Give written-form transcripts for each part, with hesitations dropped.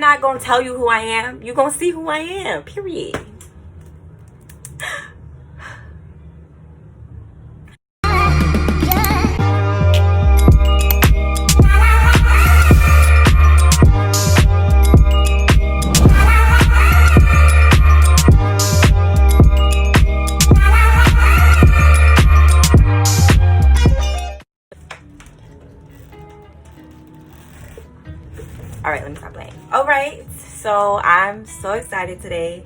not gonna tell you who I am. You're gonna see who I am, period. Alright, let me stop playing. Alright, so I'm so excited today.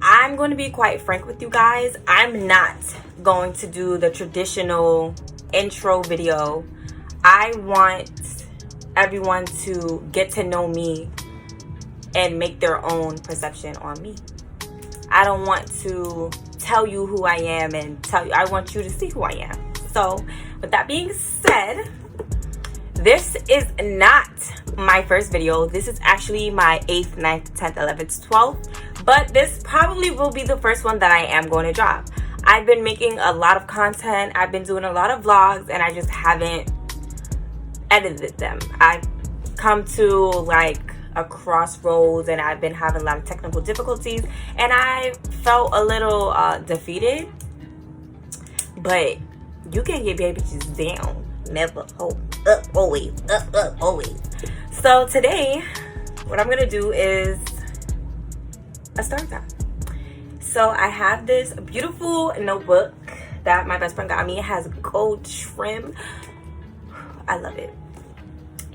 I'm going to be quite frank with you guys. I'm not going to do the traditional intro video. I want everyone to get to know me and make their own perception on me. I don't want to tell you who I am and tell you. I want you to see who I am. So, with that being said, this is not my first video. This is actually my 8th, 9th, 10th, 11th, 12th. But this probably will be the first one that I am going to drop. I've been making a lot of content. I've been doing a lot of vlogs and I just haven't edited them. I've come to like a crossroads and I've been having a lot of technical difficulties and I felt a little defeated. But you can get baby bitches down. Never hold up, always, up, always. So today, what I'm gonna do is a story time. So I have this beautiful notebook that my best friend got me. It has gold trim. I love it.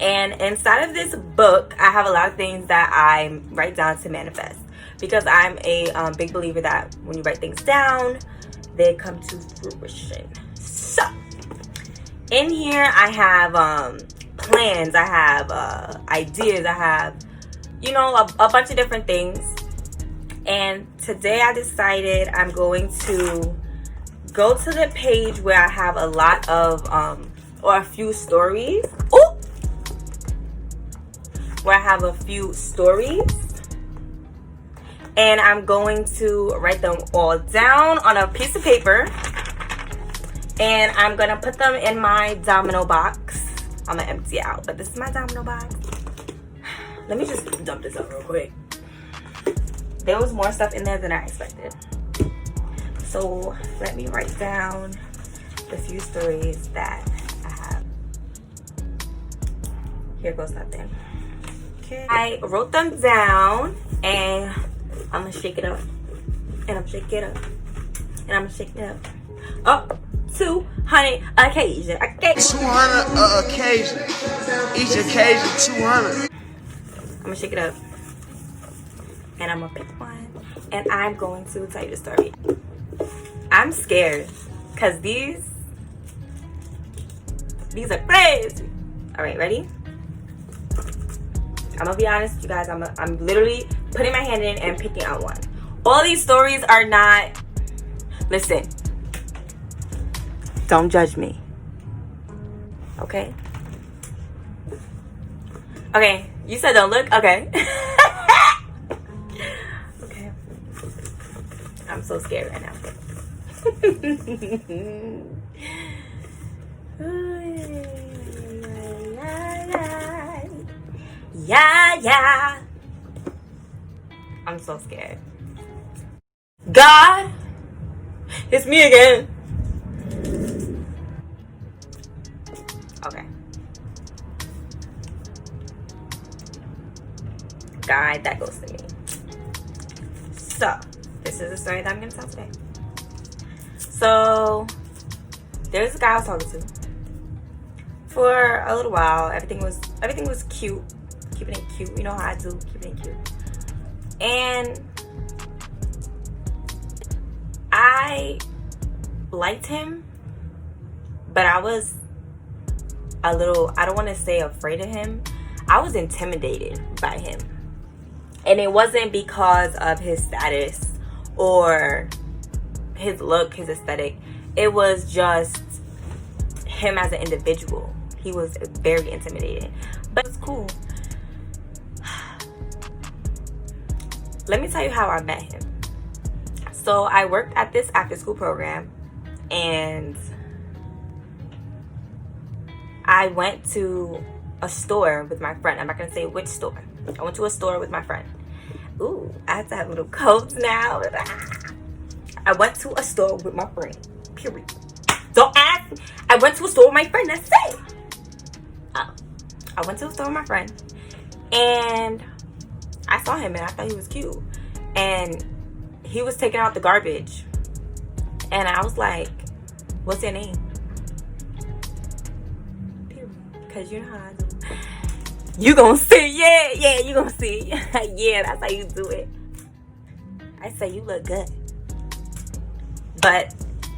And inside of this book, I have a lot of things that I write down to manifest. Because I'm a big believer that when you write things down, they come to fruition. So, in here I have plans, I have ideas, I have, you know, a bunch of different things. And today I decided I'm going to go to the page where I have a lot of or a few stories. Ooh! Where I have a few stories. And I'm going to write them all down on a piece of paper. And I'm gonna put them in my domino box. I'm gonna empty it out, but this is my domino box. Let me just dump this out real quick. There was more stuff in there than I expected. So let me write down the few stories that I have. Here goes nothing. Okay. I wrote them down and I'm gonna shake it up. And I'm shaking it up. And I'm gonna shake it up. Oh! 200 occasion. 200 occasion. Each occasion 200. I'm gonna shake it up. And I'm gonna pick one. And I'm going to tell you the story. I'm scared. Because these are crazy. Alright, ready? I'm gonna be honest, you guys. I'm literally putting my hand in and picking out one. All these stories are not. Listen. Don't judge me. Okay? Okay. You said don't look? Okay. Okay. I'm so scared right now. Yeah. I'm so scared. God! It's me again. Okay. God, that goes to me. So, this is the story that I'm going to tell today. So, there's a guy I was talking to for a little while. Everything was cute. Keeping it cute. You know how I do. Keeping it cute. And I liked him, but I was a little, I don't want to say afraid of him. I was intimidated by him. And it wasn't because of his status or his look, his aesthetic. It was just him as an individual. He was very intimidating. But it's cool. Let me tell you how I met him. So I worked at this after school program and I went to a store with my friend. I'm not gonna say which store. I went to a store with my friend. Ooh, I have to have little codes now. I went to a store with my friend. Period. Don't ask. I went to a store with my friend. That's it. I went to a store with my friend. And I saw him and I thought he was cute. And he was taking out the garbage. And I was like, what's your name? Because you know how I do. You gonna see, yeah, you gonna see. Yeah, that's how you do it. I say you look good. But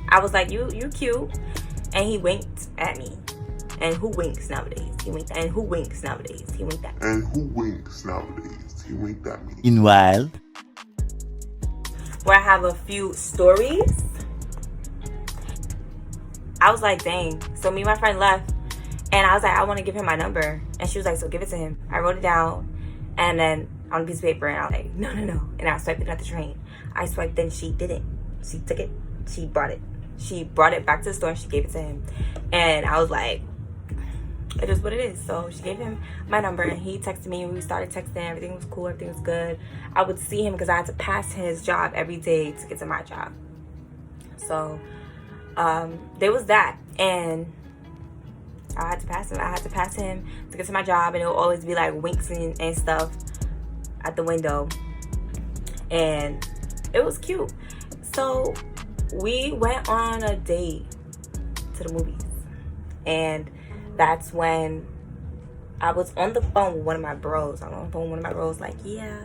I was like, you cute. And he winked at me. And who winks nowadays? He winked. And who winks nowadays? He winked at me. And who winks nowadays? He winked at me. Meanwhile, where I have a few stories. I was like, dang. So me and my friend left. And I was like, I want to give him my number. And she was like, so give it to him. I wrote it down. And then on a piece of paper. And I was like, no. And I swiped it at the train. I swiped, then she didn't. She took it. She brought it. She brought it back to the store and she gave it to him. And I was like, it is what it is. So she gave him my number and he texted me. We started texting. Everything was cool. Everything was good. I would see him because I had to pass his job every day to get to my job. So there was that. And I had to pass him. I had to pass him to get to my job. And it would always be like winks and stuff at the window. And it was cute. So we went on a date to the movies. And that's when I was on the phone with one of my bros. I'm on the phone with one of my bros like, yeah,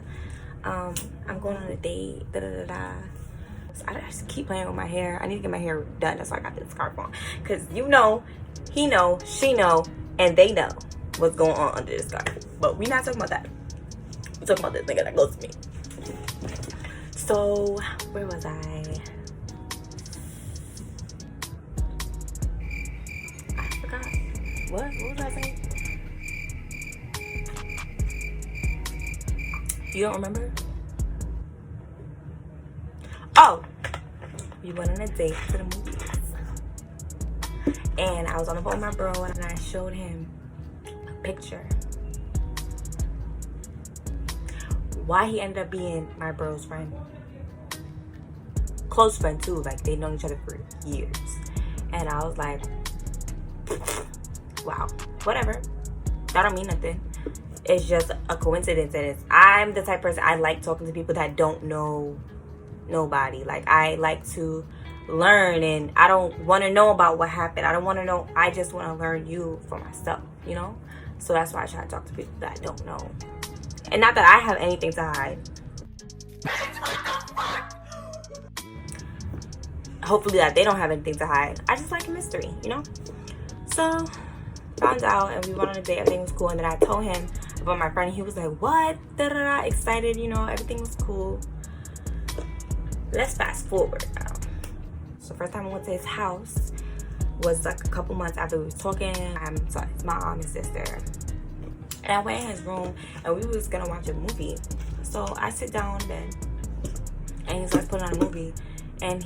I'm going on a date, So I just keep playing with my hair. I need to get my hair done. That's why I got this scarf on. Because you know, he know, she know, and they know what's going on under this scarf. But we're not talking about that. We're talking about this nigga that goes to me. So, where was I? What was I saying? You don't remember? Oh, we went on a date to the movies. And I was on the phone with my bro and I showed him a picture. Why he ended up being my bro's friend. Close friend too, like they'd known each other for years. And I was like, wow, whatever. That don't mean nothing. It's just a coincidence. And I'm the type of person, I like talking to people that don't know nobody. Like, I like to learn, and I don't want to know about what happened. I don't want to know. I just want to learn you for myself, you know? So that's why I try to talk to people that I don't know. And not that I have anything to hide. Hopefully that they don't have anything to hide. I just like a mystery, you know? So found out and we went on a date. Everything was cool. And then I told him about my friend. He was like, what? Da-da-da. Excited, you know, everything was cool. Let's fast forward now. So first time I went to his house was like a couple months after we was talking. So it's my mom and sister. And I went in his room and we was gonna watch a movie. So I sit down in bed and he starts putting on a movie and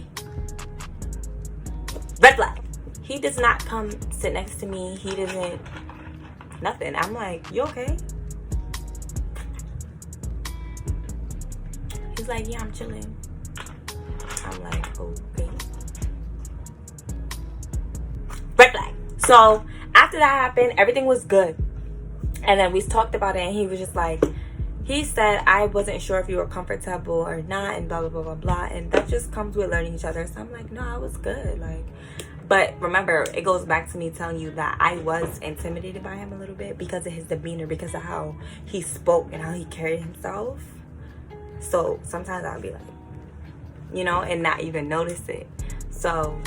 red flag. He does not come sit next to me. He doesn't, nothing. I'm like, you okay? He's like, yeah, I'm chilling. I'm like, okay. Red flag. So after that happened, everything was good. And then we talked about it and he was just like, he said, I wasn't sure if you were comfortable or not and blah, blah, blah, blah, blah. And that just comes with learning each other. So I'm like, no, I was good. Like, but remember, it goes back to me telling you that I was intimidated by him a little bit because of his demeanor, because of how he spoke and how he carried himself. So sometimes I'll be like, you know, and not even notice it. So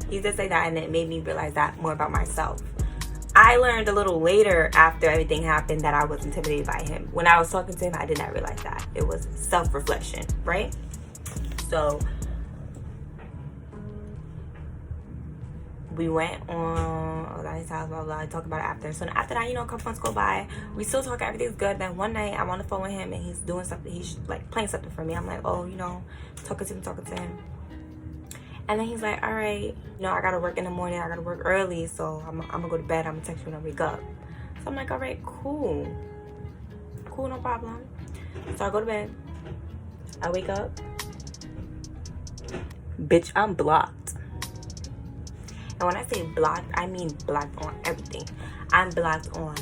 he did say that, and it made me realize that more about myself. I learned a little later after everything happened that I was intimidated by him. When I was talking to him, I did not realize that. It was self-reflection, right? So we went on his house, blah, blah, blah, talk about it after. So after that, you know, a couple months go by. We still talk, everything's good. Then one night, I'm on the phone with him, and he's doing something. He's, like, playing something for me. I'm like, oh, you know, talking to him. And then he's like, all right, you know, I got to work in the morning. I got to work early, so I'm going to go to bed. I'm going to text you when I wake up. So I'm like, all right, cool. cool, no problem. So I go to bed. I wake up. Bitch, I'm blocked. And when I say blocked, I mean blocked on everything. I'm blocked on.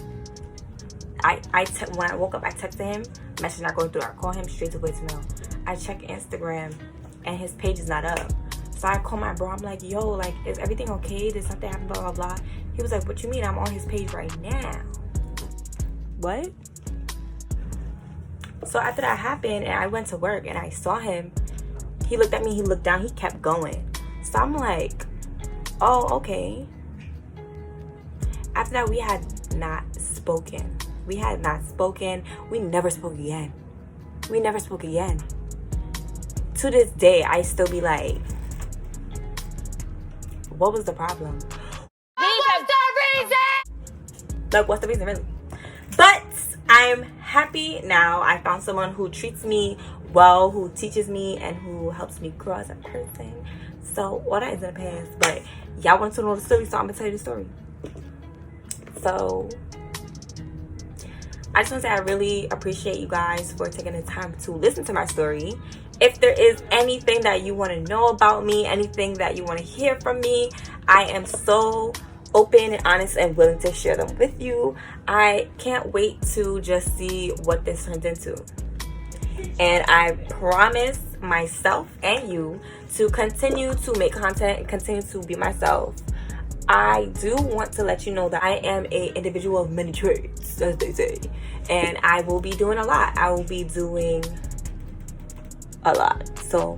When I woke up, I texted him. Message not going through. I call him straight to voicemail. I check Instagram, and his page is not up. So I call my bro. I'm like, yo, like, is everything okay? Did something happen? Blah, blah, blah. He was like, what you mean? I'm on his page right now. What? So after that happened, and I went to work, and I saw him. He looked at me. He looked down. He kept going. So I'm like, oh, okay. After that, we had not spoken. We had not spoken. We never spoke again. We never spoke again. To this day, I still be like, what was the problem? What's the reason? Like, what's the reason, really? But I'm happy now. I found someone who treats me well, who teaches me, and who helps me grow as a person. So, all that is in the past. But y'all want to know the story, so I'm going to tell you the story. So, I just want to say I really appreciate you guys for taking the time to listen to my story. If there is anything that you want to know about me, anything that you want to hear from me, I am so open and honest and willing to share them with you. I can't wait to just see what this turns into. And I promise myself and you to continue to make content and continue to be myself. I do want to let you know that I am an individual of many trades, as they say. And I will be doing a lot. I will be doing a lot. So,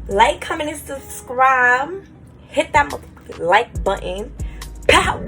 like, comment, and subscribe. Hit that like button. Pow!